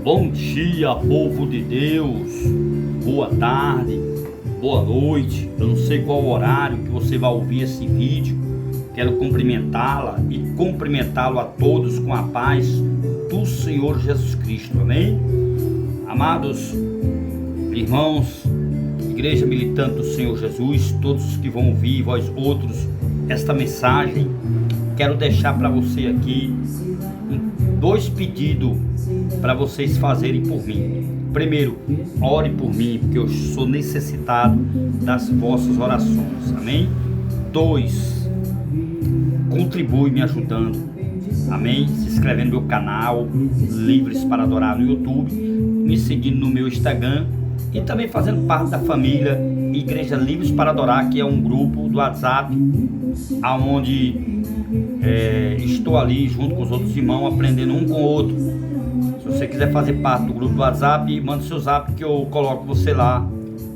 Bom dia, povo de Deus, boa tarde, boa noite. Eu não sei qual horário que você vai ouvir esse vídeo. Quero cumprimentá-la e cumprimentá-lo a todos com a paz do Senhor Jesus Cristo, amém? Amados irmãos, Igreja Militante do Senhor Jesus, todos que vão ouvir, vós outros, esta mensagem, quero deixar para você aqui dois pedidos para vocês fazerem por mim. Primeiro, ore por mim, porque eu sou necessitado das vossas orações, amém? Dois, contribui me ajudando, amém? Se inscrevendo no meu canal Livres para Adorar no YouTube, me seguindo no meu Instagram e também fazendo parte da família Igreja Livres para Adorar, que é um grupo do WhatsApp, aonde estou ali junto com os outros irmãos, aprendendo um com o outro. Se você quiser fazer parte do grupo do WhatsApp, manda seu zap que eu coloco você lá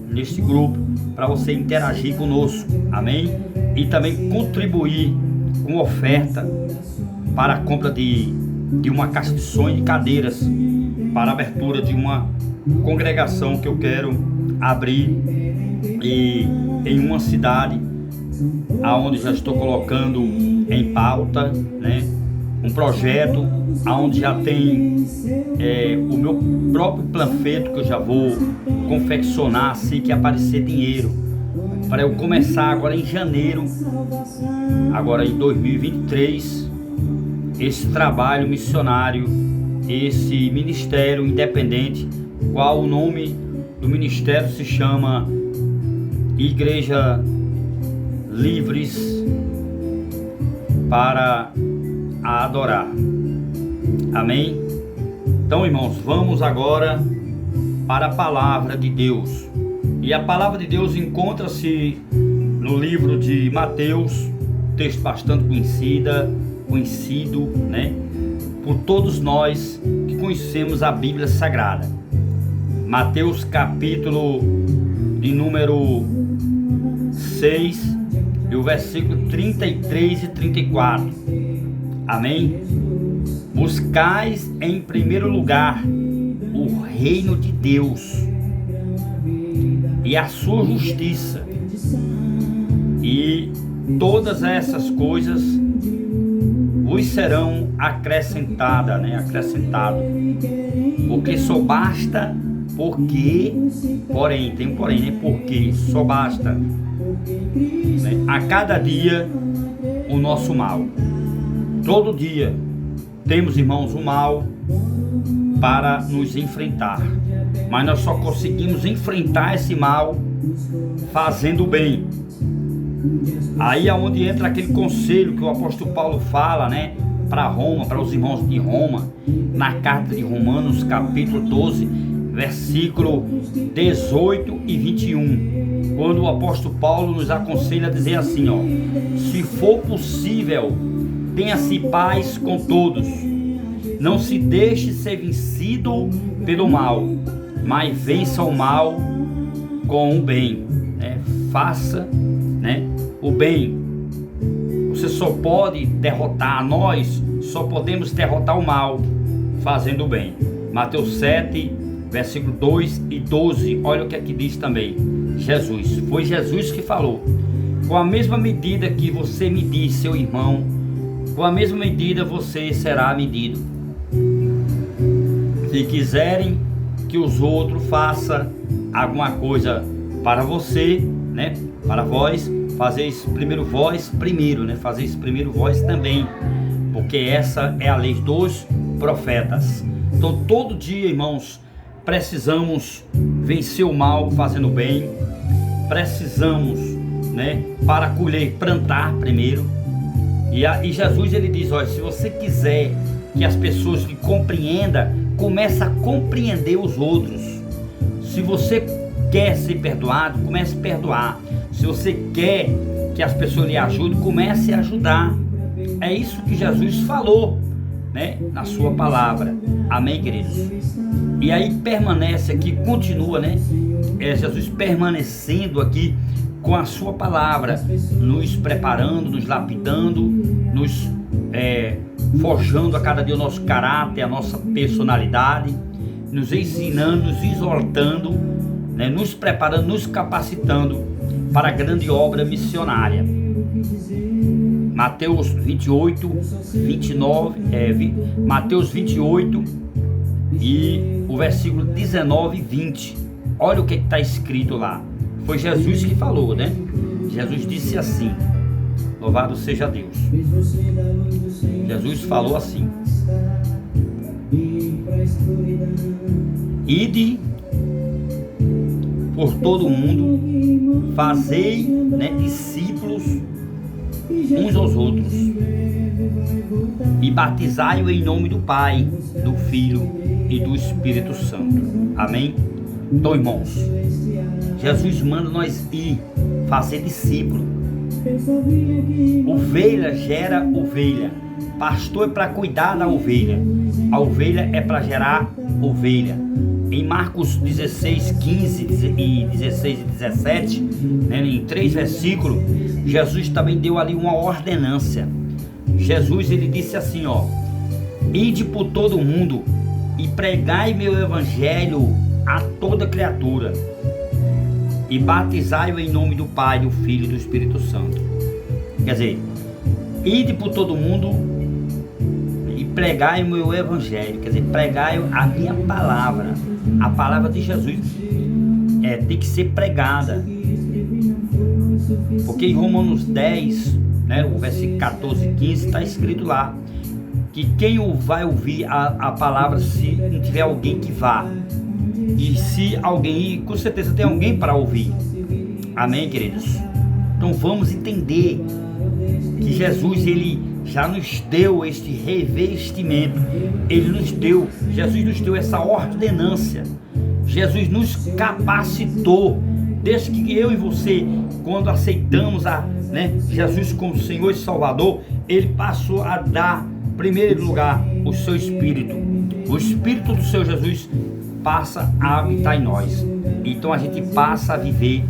neste grupo para você interagir conosco, amém? E também contribuir com oferta para a compra de uma caixa de som de cadeiras para a abertura de uma congregação que eu quero abrir em uma cidade aonde já estou colocando em pauta, né, um projeto aonde já tem o meu próprio panfleto que eu já vou confeccionar assim que aparecer dinheiro, para eu começar agora em janeiro, agora em 2023, esse trabalho missionário, esse ministério independente, qual o nome do ministério se chama Igreja Livres para Adorar, amém? Então, irmãos, vamos agora para a palavra de Deus, e a palavra de Deus encontra-se no livro de Mateus, texto bastante conhecido, né, por todos nós que conhecemos a Bíblia Sagrada. Mateus capítulo de número 6, e o versículo 33 e 34, amém? Buscais em primeiro lugar o reino de Deus e a sua justiça, e todas essas coisas vos serão acrescentadas, né? Porque só basta, porém, tem um porém, né? Porque só basta, né, a cada dia o nosso mal. Todo dia temos, irmãos, o mal para nos enfrentar, mas nós só conseguimos enfrentar esse mal fazendo o bem. Aí é onde entra aquele conselho que o apóstolo Paulo fala, né, para Roma, para os irmãos de Roma, na carta de Romanos capítulo 12, versículo 18 e 21, quando o apóstolo Paulo nos aconselha a dizer assim, ó: se for possível, tenha-se paz com todos, não se deixe ser vencido pelo mal, mas vença o mal com o bem, né? Faça, né, o bem. Você só pode derrotar, nós só podemos derrotar o mal fazendo o bem. Mateus 7, versículo 2 e 12, olha o que aqui diz também. Foi Jesus que falou: com a mesma medida que você medir seu irmão, com a mesma medida você será medido. Se quiserem que os outros façam alguma coisa para você, né, para vós, fazeis primeiro vós primeiro, né, fazeis primeiro vós também, porque essa é a lei dos profetas. Então todo dia, irmãos, precisamos vencer o mal fazendo o bem. Precisamos, né, para colher, plantar primeiro. E Jesus, ele diz: olha, se você quiser que as pessoas lhe compreendam, comece a compreender os outros. Se você quer ser perdoado, comece a perdoar. Se você quer que as pessoas lhe ajudem, comece a ajudar. É isso que Jesus falou, né, na sua palavra, amém, queridos? E aí permanece aqui, continua, né, Jesus permanecendo aqui com a sua palavra, nos preparando, nos lapidando, nos forjando a cada dia o nosso caráter, a nossa personalidade, nos ensinando, nos exortando, né, nos preparando, nos capacitando para a grande obra missionária. Mateus 28, 29, Mateus 28 e o versículo 19 e 20. Olha o que está escrito lá. Foi Jesus que falou, né? Jesus disse assim, louvado seja Deus. Jesus falou assim: ide por todo o mundo, fazei, né, discípulos uns aos outros e batizai-o em nome do Pai, do Filho e do Espírito Santo. Amém? Então, irmãos, Jesus manda nós ir fazer discípulo. Ovelha gera ovelha. Pastor é para cuidar da ovelha. A ovelha é para gerar ovelha. Em Marcos 16, 15 e 16 e 17, né, em 3 versículos, Jesus também deu ali uma ordenância. Jesus, ele disse assim, ó: ide por todo o mundo e pregai meu evangelho a toda criatura e batizai-o em nome do Pai, do Filho e do Espírito Santo. Quer dizer, ide por todo mundo e pregai o meu evangelho. Quer dizer, pregai a minha palavra. A palavra de Jesus tem que ser pregada. Porque em Romanos 10, né, o versículo 14 e 15, está escrito lá que quem vai ouvir a palavra, se não tiver alguém que vá. E se alguém, com certeza tem alguém para ouvir. Amém, queridos? Então vamos entender que Jesus, ele já nos deu este revestimento. Jesus nos deu essa ordenância. Jesus nos capacitou. Desde que eu e você, quando aceitamos Jesus como Senhor e Salvador, ele passou a dar, em primeiro lugar, o seu Espírito. O Espírito do Senhor Jesus passa a habitar em nós. Então a gente passa a viver,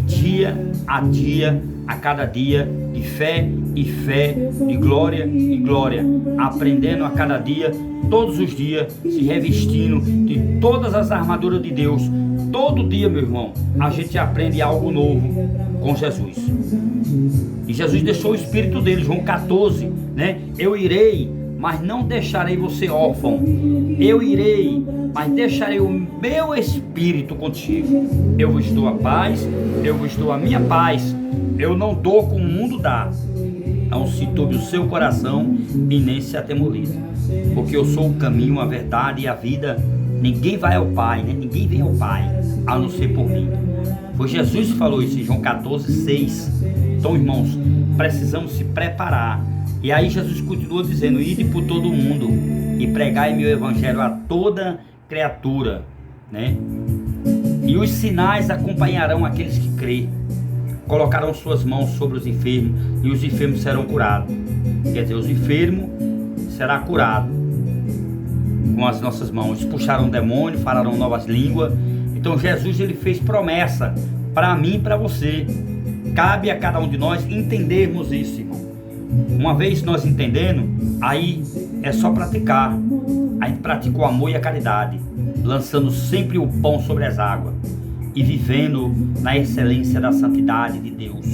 dia a dia, a cada dia, de fé e fé, de glória e glória, aprendendo a cada dia, todos os dias, se revestindo de todas as armaduras de Deus. Todo dia, meu irmão, a gente aprende algo novo com Jesus. E Jesus deixou o Espírito dele, João 14, né? Eu irei, mas não deixarei você órfão. Eu irei, mas deixarei o meu Espírito contigo. Eu vos dou a paz, eu vos dou a minha paz. Eu não dou como o mundo dá. Não se turbe o seu coração e nem se atemorize. Porque eu sou o caminho, a verdade e a vida. Ninguém vai ao Pai, né? Ninguém vem ao Pai, a não ser por mim. Foi Jesus que falou isso em João 14, 6. Então, irmãos, precisamos se preparar. E aí Jesus continua dizendo: ide por todo o mundo e pregai meu evangelho a toda criatura, né? E os sinais acompanharão aqueles que crêem. Colocarão suas mãos sobre os enfermos e os enfermos serão curados. Quer dizer, os enfermos serão curados com as nossas mãos. Expulsarão demônio, falarão novas línguas. Então Jesus, ele fez promessa para mim e para você. Cabe a cada um de nós entendermos isso, irmão. Uma vez nós entendendo, aí é só praticar. A gente pratica o amor e a caridade, lançando sempre o pão sobre as águas e vivendo na excelência da santidade de Deus.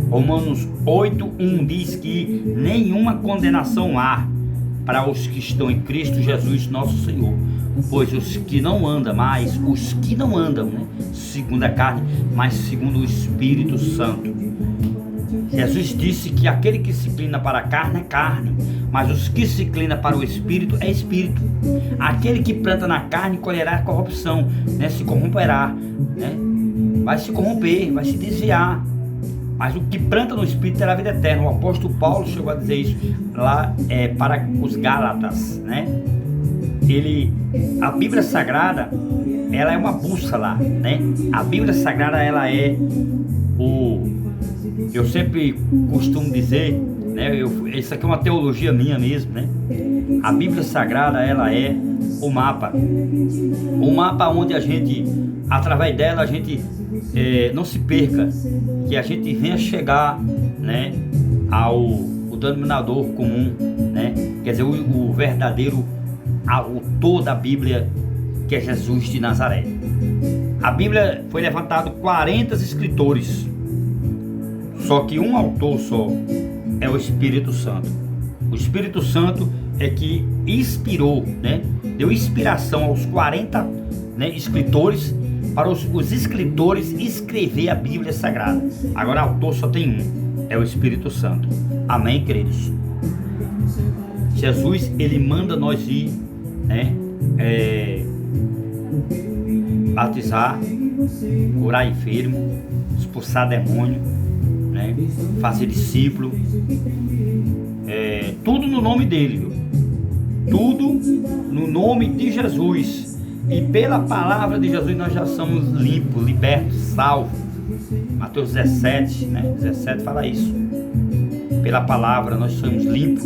Romanos 8:1 diz que nenhuma condenação há para os que estão em Cristo Jesus nosso Senhor, pois os que não andam, né, segundo a carne, mas segundo o Espírito Santo. Jesus disse que aquele que se inclina para a carne é carne, mas os que se inclinam para o Espírito é Espírito. Aquele que planta na carne colherá corrupção, né? Se corromperá, né? Vai se corromper, vai se desviar. Mas o que planta no Espírito terá vida eterna. O apóstolo Paulo chegou a dizer isso lá para os Gálatas, né? A Bíblia Sagrada, ela é uma bússola, né? A Bíblia Sagrada, ela é eu sempre costumo dizer, né? Isso aqui é uma teologia minha mesmo, né? A Bíblia Sagrada, ela é o mapa onde a gente, através dela, a gente não se perca, que a gente venha chegar, né, ao denominador comum, né? Quer dizer, o verdadeiro autor da Bíblia, que é Jesus de Nazaré. A Bíblia foi levantado 40 escritores, só que um autor só é o Espírito Santo. O Espírito Santo é que inspirou, né? Deu inspiração aos 40, né, escritores, para os escritores escrever a Bíblia Sagrada. Agora, autor só tem um, é o Espírito Santo. Amém, queridos? Jesus, ele manda nós ir, né, batizar, curar enfermo, expulsar demônio, né, fazer discípulo, tudo no nome dele, viu? Tudo no nome de Jesus. E pela palavra de Jesus nós já somos limpos, libertos, salvos. Mateus 17, né? 17 fala isso. Pela palavra nós somos limpos.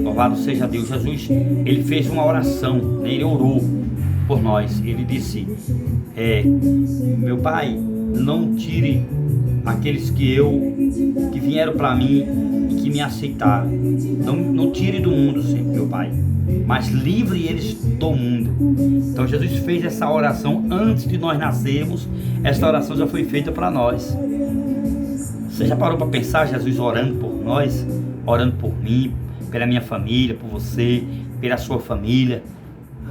Louvado seja Deus. Jesus, ele fez uma oração, né? Ele orou por nós. Ele disse, meu Pai, não tire aqueles que vieram para mim e que me aceitaram. Não tire do mundo, Senhor, meu Pai, mas livre eles do mundo. Então Jesus fez essa oração antes de nós nascermos. Essa oração já foi feita para nós. Você já parou para pensar Jesus orando por nós, orando por mim, pela minha família, por você, pela sua família?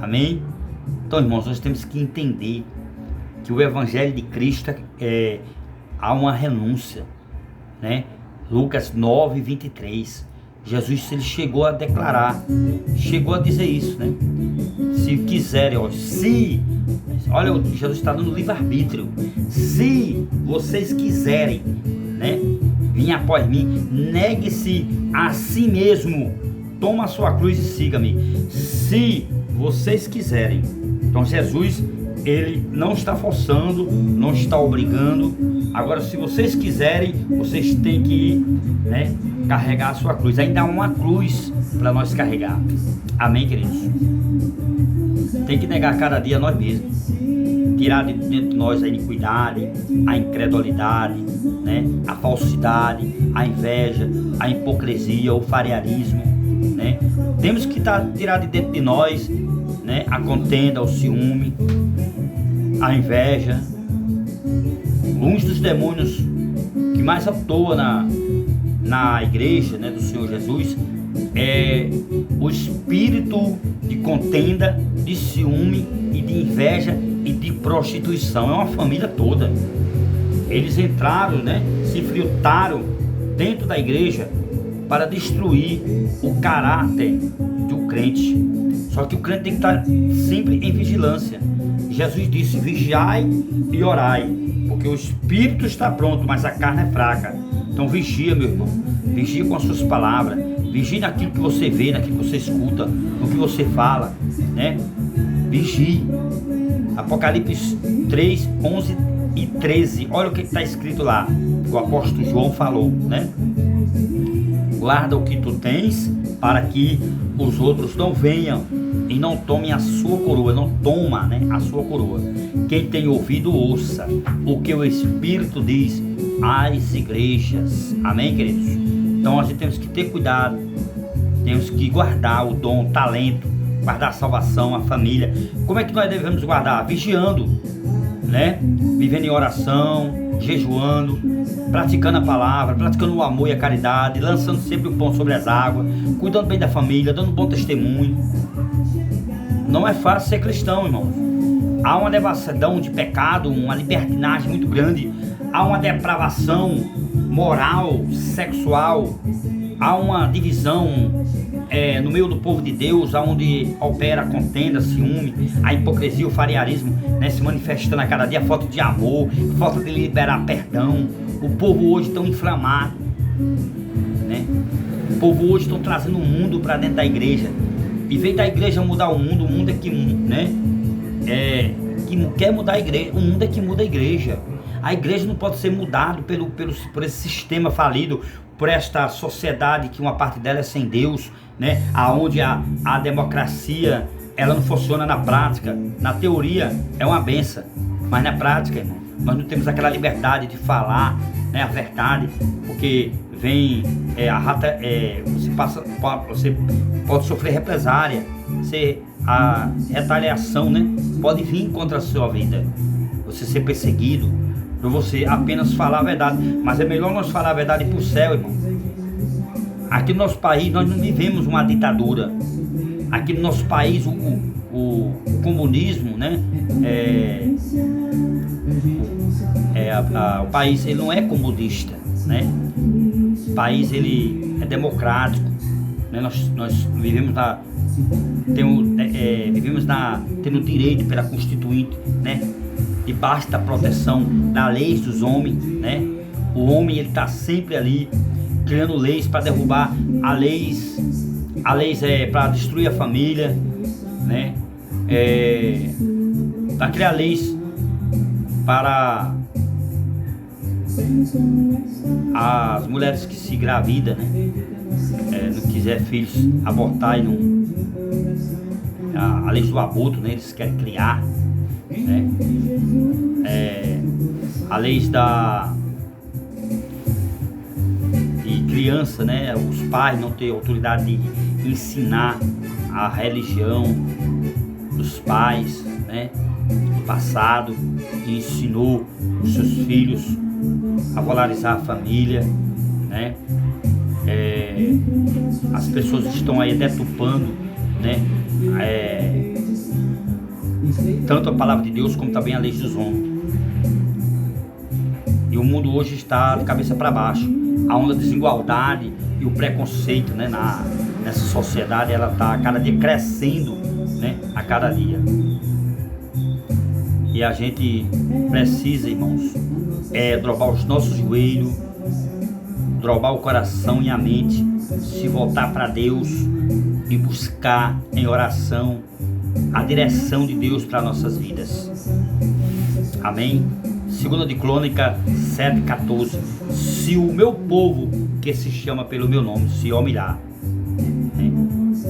Amém? Então, irmãos, nós temos que entender que o Evangelho de Cristo há uma renúncia, né? Lucas 9, 23. Jesus, ele chegou a declarar, chegou a dizer isso, né? Se quiserem, olha, Jesus está dando livre-arbítrio. Se vocês quiserem, né, vir após mim, negue-se a si mesmo, toma a sua cruz e siga-me. Se vocês quiserem. Então Jesus, ele não está forçando, não está obrigando. Agora, se vocês quiserem, vocês têm que ir, né, carregar a sua cruz. Ainda há uma cruz para nós carregar. Amém, queridos? Tem que negar cada dia nós mesmos. Tirar de dentro de nós a iniquidade, a incredulidade, né, a falsidade, a inveja, a hipocrisia, o fariarismo, né? Temos que tirar de dentro de nós, né, a contenda, o ciúme, a inveja. Um dos demônios que mais atua na igreja, né, do Senhor Jesus é o espírito de contenda, de ciúme e de inveja e de prostituição. É uma família toda. Eles entraram, né, se infiltraram dentro da igreja para destruir o caráter do crente. Só que o crente tem que estar sempre em vigilância. Jesus disse, vigiai e orai, porque o espírito está pronto, mas a carne é fraca. Então vigia, meu irmão, vigia com as suas palavras, vigie naquilo que você vê, naquilo que você escuta, no que você fala, né? Vigie. Apocalipse 3, 11 e 13, olha o que está escrito lá, o apóstolo João falou, né? Guarda o que tu tens, para que os outros não venham e não tomem a sua coroa. Não toma, né, a sua coroa. Quem tem ouvido, ouça o que o Espírito diz às igrejas. Amém, queridos? Então a gente temos que ter cuidado, temos que guardar o dom, o talento, guardar a salvação, a família. Como é que nós devemos guardar? Vigiando, né? Vivendo em oração, jejuando, praticando a palavra, praticando o amor e a caridade, lançando sempre o pão sobre as águas, cuidando bem da família, dando um bom testemunho. Não é fácil ser cristão, irmão. Há uma devassidão de pecado, uma libertinagem muito grande, há uma depravação moral, sexual, há uma divisão no meio do povo de Deus, onde opera a contenda, ciúme, a hipocrisia, o fariarismo, né, se manifestando a cada dia, a falta de amor, a falta de liberar perdão. O povo hoje tão inflamado, né? O povo hoje estão trazendo o mundo para dentro da igreja. Em vez da igreja mudar o mundo é que, né, que quer mudar a igreja. O mundo é que muda a igreja. A igreja não pode ser mudada por esse sistema falido, por esta sociedade que uma parte dela é sem Deus, né? Aonde a democracia ela não funciona na prática. Na teoria é uma benção, mas na prática, irmão, nós não temos aquela liberdade de falar, né, a verdade, porque vem você pode sofrer represária, a retaliação, né, pode vir contra a sua vida, você ser perseguido por você apenas falar a verdade. Mas é melhor nós falar a verdade para o céu, irmão. Aqui no nosso país nós não vivemos uma ditadura. Aqui no nosso país o comunismo, né, o país ele não é comunista, né? O país ele é democrático, né? Nós vivemos tendo direito pela Constituinte, né? Debaixo da proteção das leis dos homens, né? O homem ele está sempre ali criando leis para derrubar a leis para destruir a família, né? Para criar leis para as mulheres que se engravidam, né? Não quiser filhos, abortar e não. A lei do aborto, né? Eles querem criar, né? A lei de criança, né? Os pais não têm autoridade de ensinar a religião dos pais, né? Do passado, que ensinou os seus filhos a valorizar a família, né? As pessoas estão aí deturpando, né? Tanto a palavra de Deus como também a lei dos homens. E o mundo hoje está de cabeça para baixo. A onda de desigualdade e o preconceito, né, nessa sociedade, ela está a cada dia crescendo, né, a cada dia. E a gente precisa, irmãos, dobrar os nossos joelhos, dobrar o coração e a mente, se voltar para Deus e buscar em oração a direção de Deus para nossas vidas. Amém? 2 de Crônica 7,14. Se o meu povo, que se chama pelo meu nome, se humilhar, né,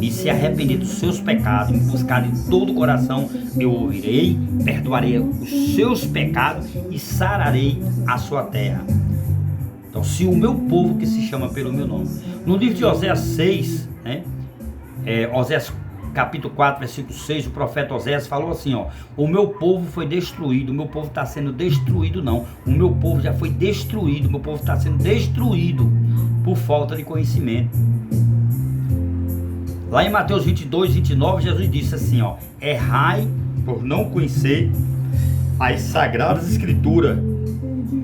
e se arrepender dos seus pecados, me buscar de todo o coração, eu ouvirei, perdoarei os seus pecados e sararei a sua terra. Então, se o meu povo, que se chama pelo meu nome. No livro de Oséias 6, né, Oséias capítulo 4, versículo 6, o profeta Oséias falou assim, ó: o meu povo foi destruído. O meu povo está sendo destruído, não. O meu povo já foi destruído. O meu povo está sendo destruído por falta de conhecimento. Lá em Mateus 22, 29, Jesus disse assim, ó: errai por não conhecer as sagradas escrituras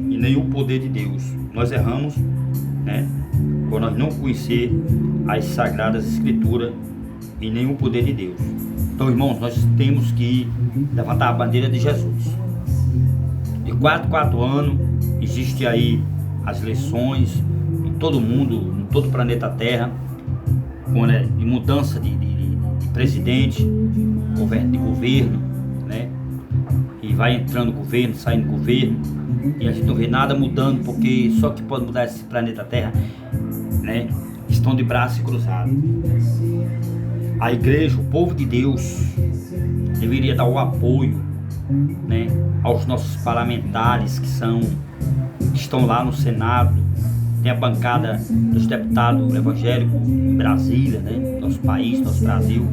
e nem o poder de Deus. Nós erramos, né, por nós não conhecer as sagradas escrituras e nem o poder de Deus. Então, irmãos, nós temos que levantar a bandeira de Jesus. De 4 anos, existe aí as eleições em todo mundo, em todo o planeta Terra, de mudança de presidente, de governo, né? E vai entrando governo, saindo governo, e a gente não vê nada mudando, porque só que pode mudar esse planeta Terra, né? Estão de braços cruzados. A igreja, o povo de Deus, deveria dar o apoio, né, aos nossos parlamentares que estão lá no Senado. Tem a bancada dos deputados evangélicos em Brasília, né, nosso país, nosso Brasil,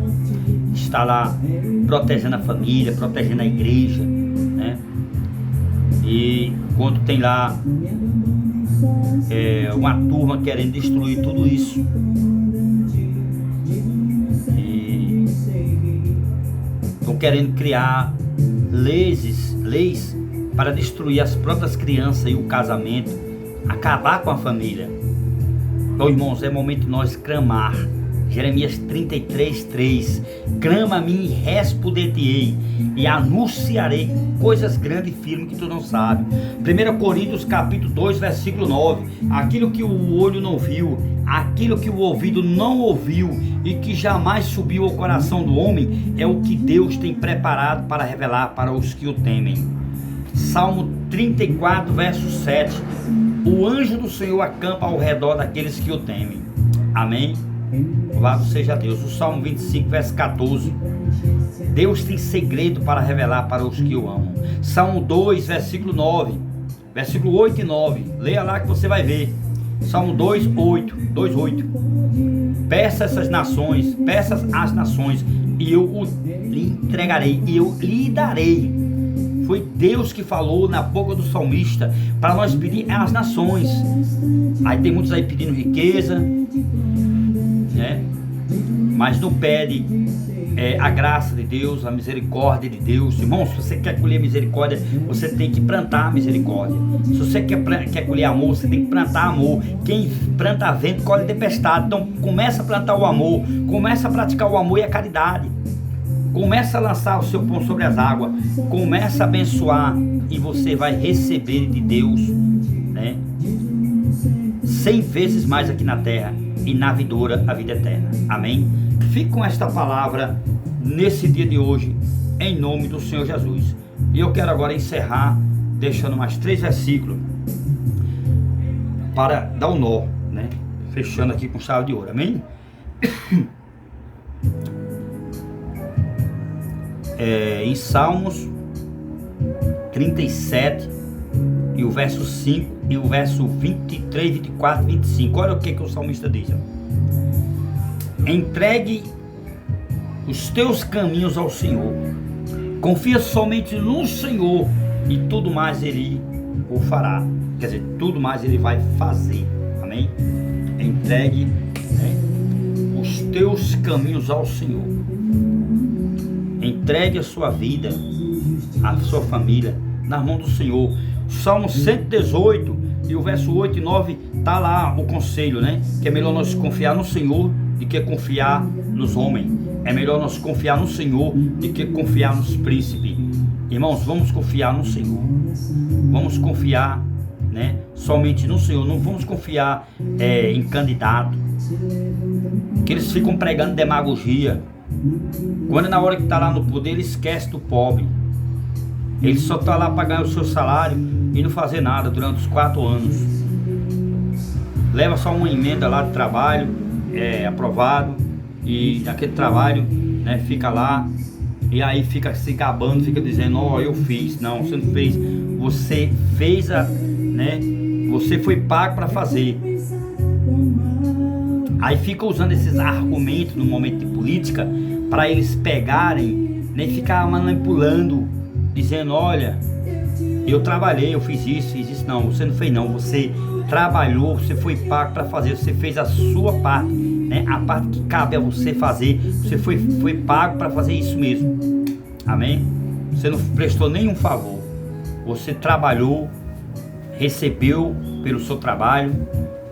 está lá protegendo a família, protegendo a igreja, né? E quando tem lá uma turma querendo destruir tudo isso, estão querendo criar leis para destruir as próprias crianças e o casamento, acabar com a família. Então, irmãos, é momento de nós clamar. Jeremias 33:3. Clama a mim e responder-te-ei, e anunciarei coisas grandes e firmes que tu não sabes. 1 Coríntios capítulo 2, versículo 9. Aquilo que o olho não viu, aquilo que o ouvido não ouviu e que jamais subiu ao coração do homem, é o que Deus tem preparado para revelar para os que o temem. Salmo 34, verso 7. O anjo do Senhor acampa ao redor daqueles que o temem. Amém? Louvado seja Deus. O Salmo 25, verso 14. Deus tem segredo para revelar para os que o amam. Salmo 2, versículo 9, versículo 8 e 9. Leia lá que você vai ver. Salmo 2, 8. Peça essas nações, peça às nações, e eu lhe entregarei, e eu lhe darei. Foi Deus que falou na boca do salmista para nós pedir às nações. Aí tem muitos aí pedindo riqueza, né? Mas não pede a graça de Deus, a misericórdia de Deus. Irmão, se você quer colher misericórdia, você tem que plantar misericórdia. Se você quer colher amor, você tem que plantar amor. Quem planta vento, colhe tempestade. Então começa a plantar o amor, começa a praticar o amor e a caridade. Começa a lançar o seu pão sobre as águas, começa a abençoar, e você vai receber de Deus, né, 100 vezes mais aqui na terra, e na vindoura a vida eterna. Amém? Fique com esta palavra nesse dia de hoje, em nome do Senhor Jesus. E eu quero agora encerrar deixando mais 3 versículos para dar um nó, né? Fechando aqui com chave de ouro. Amém? Em Salmos 37 e o verso 5 e o verso 23, 24, 25. Olha o que o salmista diz. Entregue os teus caminhos ao Senhor, confia somente no Senhor, e tudo mais Ele o fará. Quer dizer, tudo mais Ele vai fazer. Amém? Entregue, né, os teus caminhos ao Senhor. Entregue a sua vida, a sua família nas mãos do Senhor. Salmo 118 e o verso 8 e 9 está lá o conselho, né? Que é melhor nós confiar no Senhor do que confiar nos homens. É melhor nós confiar no Senhor do que confiar nos príncipes. Irmãos, vamos confiar no Senhor. Vamos confiar, né, somente no Senhor. Não vamos confiar em candidato, que eles ficam pregando demagogia. Quando na hora que está lá no poder, ele esquece do pobre. Ele só está lá para ganhar o seu salário e não fazer nada durante os 4 anos. Leva só uma emenda lá de trabalho, aprovado, e aquele trabalho, né, fica lá, e aí fica se gabando, fica dizendo: ó, eu fiz. Não, você não fez. Você fez né? Você foi pago para fazer. Aí fica usando esses argumentos no momento de política para eles pegarem, né, ficar manipulando, dizendo: olha, eu trabalhei, eu fiz isso. Não, você não fez não, você trabalhou, você foi pago para fazer, você fez a sua parte, né, a parte que cabe a você fazer, você foi pago para fazer isso mesmo. Amém? Você não prestou nenhum favor, você trabalhou, recebeu pelo seu trabalho,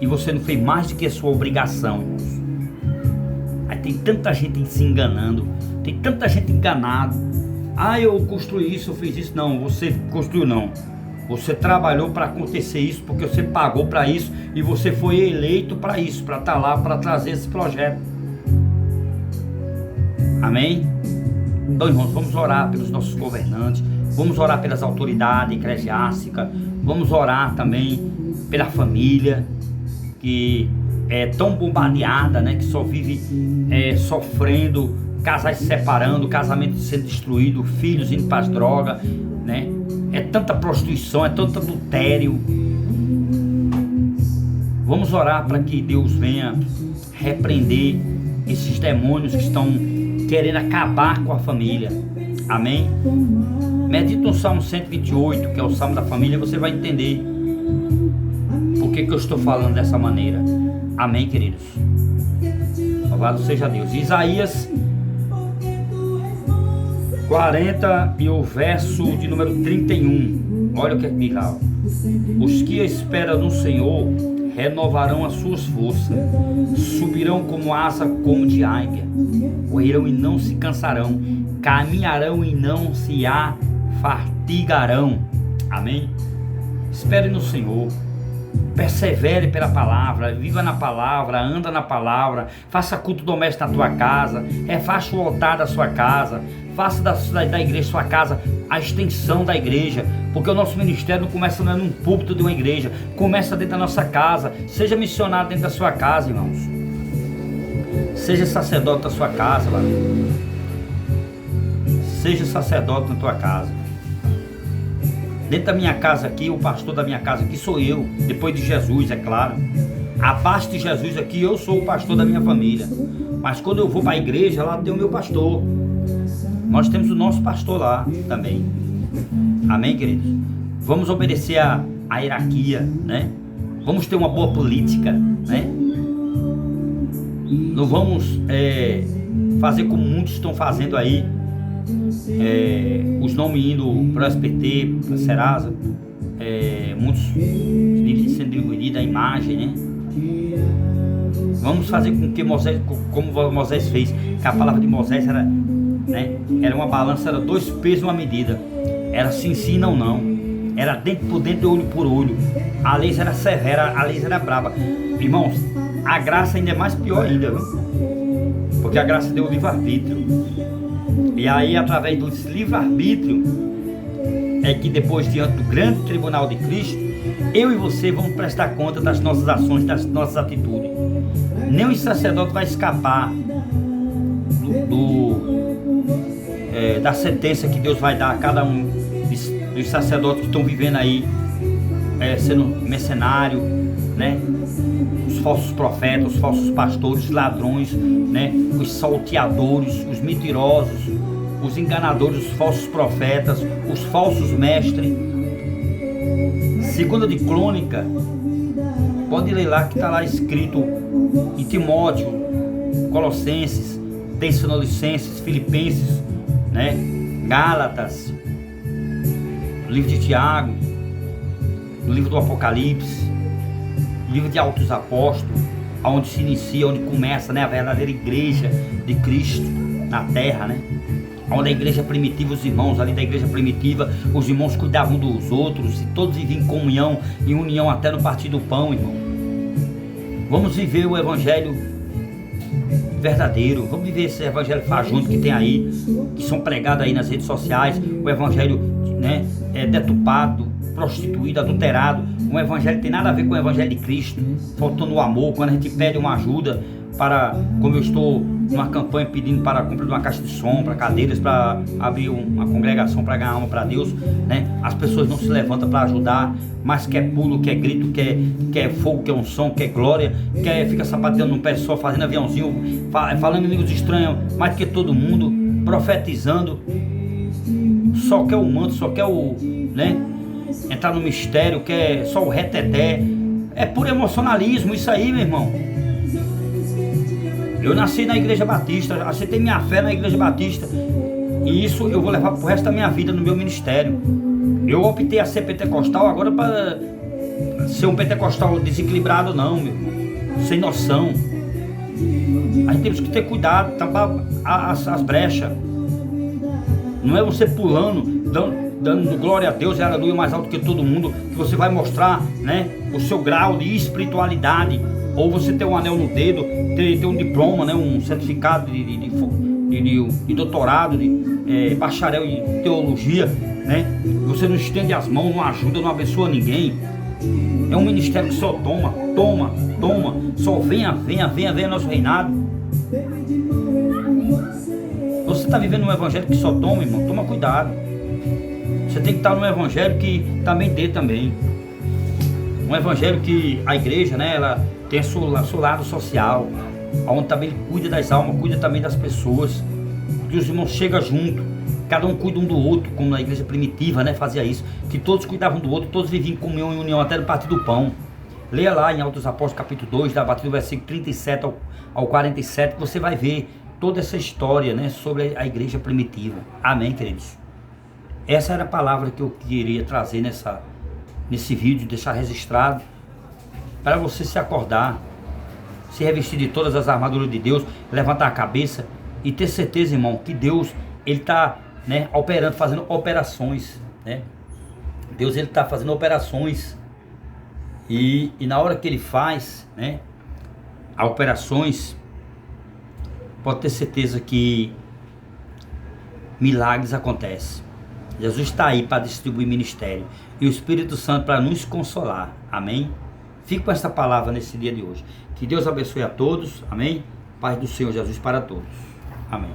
e você não fez mais do que a sua obrigação, irmãos. Aí tem tanta gente se enganando, tem tanta gente enganada. Ah, eu construí isso, eu fiz isso. Não, você construiu não. Você trabalhou para acontecer isso, porque você pagou para isso, e você foi eleito para isso, para estar lá, para trazer esse projeto. Amém? Então, irmãos, vamos orar pelos nossos governantes, vamos orar pelas autoridades eclesiásticas, vamos orar também pela família, que é tão bombardeada, né, que só vive sofrendo, casais se separando, casamento sendo destruído, filhos indo para as drogas, né? É tanta prostituição, é tanto adultério. Vamos orar para que Deus venha repreender esses demônios que estão querendo acabar com a família. Amém? Medita no Salmo 128, que é o Salmo da família, você vai entender por que eu estou falando dessa maneira. Amém, queridos? Louvado seja Deus. Isaías 40 e o verso de número 31. Olha o que diz lá. Os que esperam no Senhor renovarão as suas forças, subirão como asa como de águia, correrão e não se cansarão, caminharão e não se afatigarão. Amém? Espere no Senhor, persevere pela palavra, viva na palavra, anda na palavra, faça culto doméstico na tua casa, refaça o altar da sua casa, faça da igreja sua casa a extensão da igreja, porque o nosso ministério não começa num púlpito de uma igreja, começa dentro da nossa casa. Seja missionário dentro da sua casa, irmãos. Seja sacerdote da sua casa, lá. seja sacerdote na tua casa. Dentro da minha casa aqui, o pastor da minha casa aqui sou eu, depois de Jesus, é claro. Abaixo de Jesus aqui, eu sou o pastor da minha família. Mas quando eu vou para a igreja, lá tem o meu pastor. Nós temos o nosso pastor lá também. Amém, queridos? Vamos obedecer a hierarquia, né? Vamos ter uma boa política, né? Não vamos fazer como muitos estão fazendo aí, os nomes indo para o SBT, para a Serasa, muitos sendo divididos a imagem, né? Vamos fazer com que Moisés, como Moisés fez, que a palavra de Moisés era, né, era uma balança, era 2 pesos uma medida, era sim, sim, não, não, era dentro por dentro, olho por olho. A lei era severa, a lei era braba. Irmãos, a graça ainda é mais pior ainda, viu? Porque a graça deu o livre-arbítrio. E aí, através do livre-arbítrio, é que depois, diante do grande tribunal de Cristo, eu e você vamos prestar conta das nossas ações, das nossas atitudes. Nenhum sacerdote vai escapar da sentença que Deus vai dar a cada um dos sacerdotes que estão vivendo aí, sendo mercenário, né? Os falsos profetas, os falsos pastores, os ladrões, né? Os salteadores, os mentirosos, os enganadores, os falsos profetas, os falsos mestres. Segunda de Crônica, pode ler lá que está lá escrito em Timóteo, Colossenses, Tessalonicenses, Filipenses, né? Gálatas, livro de Tiago, no livro do Apocalipse, livro de Atos Apóstolos, onde se inicia, onde começa, né, a verdadeira igreja de Cristo na terra, né? Onde a igreja primitiva, os irmãos ali da igreja primitiva, os irmãos cuidavam dos outros e todos viviam em comunhão, em união até no partir do pão, irmão. Vamos viver o evangelho verdadeiro, vamos viver esse evangelho fajuto que tem aí, que são pregados aí nas redes sociais, o evangelho, né, deturpado, prostituído, adulterado. Um evangelho que tem nada a ver com o evangelho de Cristo, faltando o amor. Quando a gente pede uma ajuda para, como eu estou numa campanha pedindo para a compra de uma caixa de som, para cadeiras, para abrir uma congregação, para ganhar alma para Deus, né? As pessoas não se levantam para ajudar, mas quer pulo, quer grito, quer fogo, quer unção, quer glória, fica sapateando num pé só, fazendo aviãozinho, falando em línguas estranhas, mais do que todo mundo, profetizando, só quer o manto, só quer o, né, entrar no mistério, quer só o reteté. É puro emocionalismo isso aí, meu irmão. Eu nasci na Igreja Batista, aceitei minha fé na Igreja Batista, e isso eu vou levar pro resto da minha vida no meu ministério. Eu optei a ser pentecostal agora para ser um pentecostal desequilibrado, não, meu irmão, sem noção. A gente temos que ter cuidado, tampar as brechas. Não é você pulando, dando glória a Deus e aleluia mais alto que todo mundo, que você vai mostrar, né, o seu grau de espiritualidade. Ou você ter um anel no dedo, ter um diploma, né, um certificado de doutorado, de bacharel em teologia, né? Você não estende as mãos, não ajuda, não abençoa ninguém. É um ministério que só toma, só venha nosso reinado. Você está vivendo um evangelho que só toma, irmão, toma cuidado. Você tem que estar num evangelho que também dê também. Um evangelho que a igreja, né, ela tem seu lado social, onde também ele cuida das almas, cuida também das pessoas, que os irmãos chegam junto, cada um cuida um do outro, como na igreja primitiva, né, fazia isso, que todos cuidavam do outro, todos viviam em comunhão e união até no partir do pão. Leia lá em Atos Apóstolos capítulo 2, a partir do versículo 37 ao 47, que você vai ver toda essa história, né, sobre a igreja primitiva. Amém, queridos? Essa era a palavra que eu queria trazer nesse vídeo, deixar registrado, para você se acordar, se revestir de todas as armaduras de Deus, levantar a cabeça e ter certeza, irmão, que Deus, ele está, né, operando, fazendo operações, né? Deus, ele está fazendo operações, e na hora que ele faz, né, as operações, pode ter certeza que milagres acontecem. Jesus está aí para distribuir ministério, e o Espírito Santo para nos consolar. Amém? Fique com essa palavra nesse dia de hoje. Que Deus abençoe a todos. Amém? Paz do Senhor Jesus para todos. Amém.